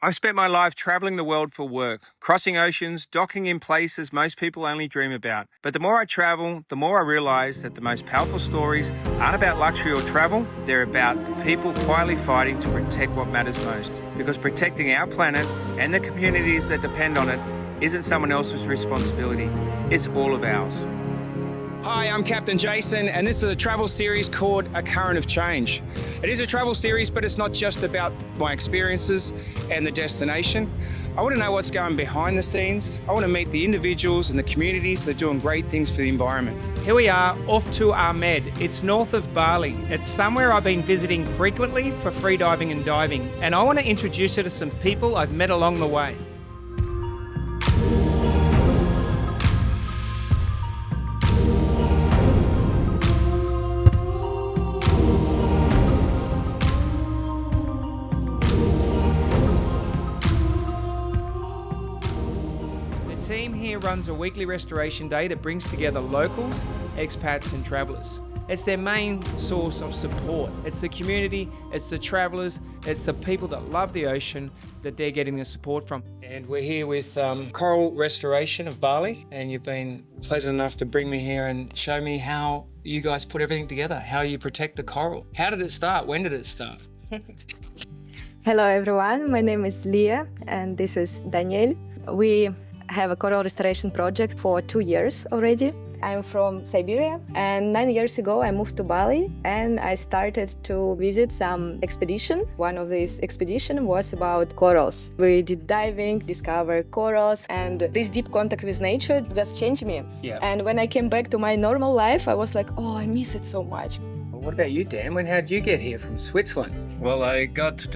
I've spent my life traveling the world for work, crossing oceans, docking in places most people only dream about. But the more I travel, the more I realize that the most powerful stories aren't about luxury or travel, they're about the people quietly fighting to protect what matters most. Because protecting our planet and the communities that depend on it isn't someone else's responsibility, it's all of ours. Hi, I'm Captain Jason, and this is a travel series called A Current of Change. It is a travel series, but it's not just about my experiences and the destination. I want to know what's going behind the scenes. I want to meet the individuals and the communities that are doing great things for the environment. Here we are, off to Amed. It's north of Bali. It's somewhere I've been visiting frequently for freediving and diving, and I want to introduce you to some people I've met along the way. The team here runs a weekly restoration day that brings together locals, expats and travellers. It's their main source of support. It's the community, it's the travellers, it's the people that love the ocean that they're getting the support from. And we're here with Coral Restoration of Bali, and you've been pleasant enough to bring me here and show me how you guys put everything together, how you protect the coral. How did it start? When did it start? Hello everyone, my name is Leah and this is Daniel. We have a coral restoration project for 2 years already. I'm from Siberia, and 9 years ago I moved to Bali and I started to visit some expedition. One of these expeditions was about corals. We did diving, discovered corals, and this deep contact with nature just changed me. Yeah. And when I came back to my normal life, I was like, oh, I miss it so much. What about you, Dan? How did you get here from Switzerland? Well, I got to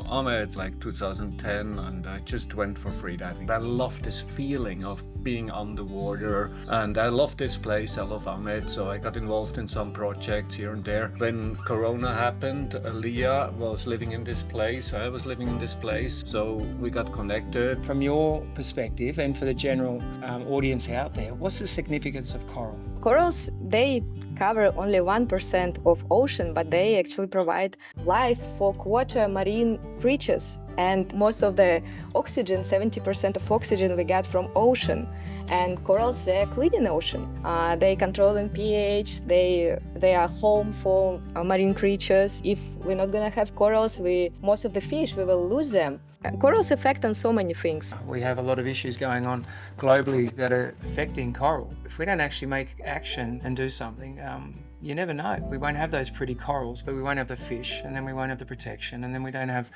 Amed like 2010 and I just went for freediving. I love this feeling of being underwater and I love this place, I love Amed, so I got involved in some projects here and there. When Corona happened, Leah was living in this place, I was living in this place, so we got connected. From your perspective and for the general audience out there, what's the significance of coral? Corals, they cover only 1% of ocean, but they actually provide life for quarter marine creatures. And most of the oxygen, 70% of oxygen we get from ocean. And corals, they're cleaning the ocean. They controlling pH, they are home for marine creatures. If we're not gonna have corals, most of the fish, we will lose them. Corals affect on so many things. We have a lot of issues going on globally that are affecting coral. If we don't actually make action and do something, you never know. We won't have those pretty corals, but we won't have the fish, and then we won't have the protection, and then we don't have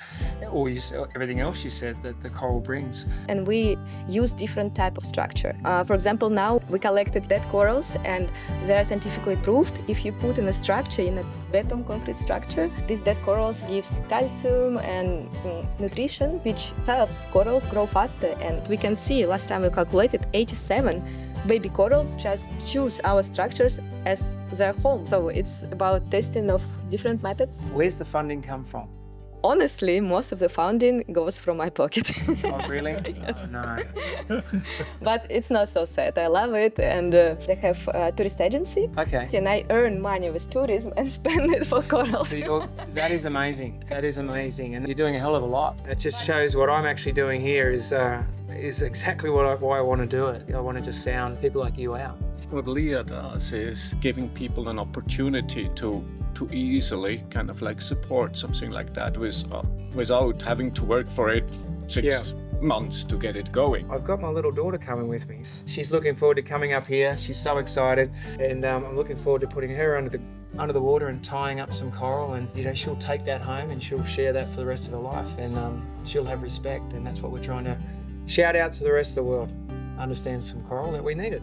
everything else you said that the coral brings. And we use different type of structure. For example, now we collected dead corals, and they are scientifically proved if you put in a structure, in a beton concrete structure, these dead corals gives calcium and nutrition, which helps coral grow faster. And we can see, last time we calculated, 87 baby corals just choose our structures as their home. So it's about testing of different methods. Where's the funding come from? Honestly, most of the funding goes from my pocket. Oh, really? Yes. Oh, no. But it's not so sad. I love it, and they have a tourist agency. Okay. And I earn money with tourism and spend it for corals. So that is amazing. That is amazing, and you're doing a hell of a lot. That just shows what I'm actually doing here is exactly why I want to do it. I want to just sound people like you out. What Leah does is giving people an opportunity to easily kind of like support something like that without having to work for it six months to get it going. I've got my little daughter coming with me. She's looking forward to coming up here. She's so excited, and I'm looking forward to putting her under the water and tying up some coral, and she'll take that home and she'll share that for the rest of her life, and she'll have respect, and that's what we're trying to shout out to the rest of the world. Understand some coral, that we need it.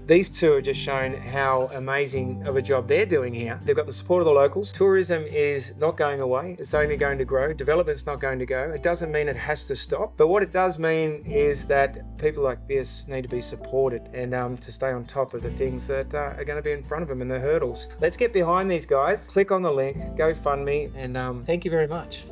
These two are just showing how amazing of a job they're doing here. They've got the support of the locals. Tourism is not going away. It's only going to grow. Development's not going to go. It doesn't mean it has to stop. But what it does mean is that people like this need to be supported and to stay on top of the things that are going to be in front of them and the hurdles. Let's get behind these guys. Click on the link, GoFundMe, and thank you very much.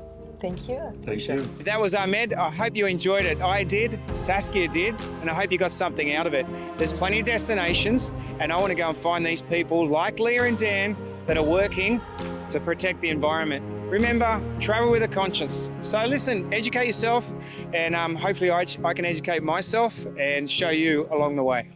Thank you. Thank you. That was Amed. I hope you enjoyed it. I did, Saskia did, and I hope you got something out of it. There's plenty of destinations, and I want to go and find these people like Leah and Dan that are working to protect the environment. Remember, travel with a conscience. So listen, educate yourself, and hopefully I can educate myself and show you along the way.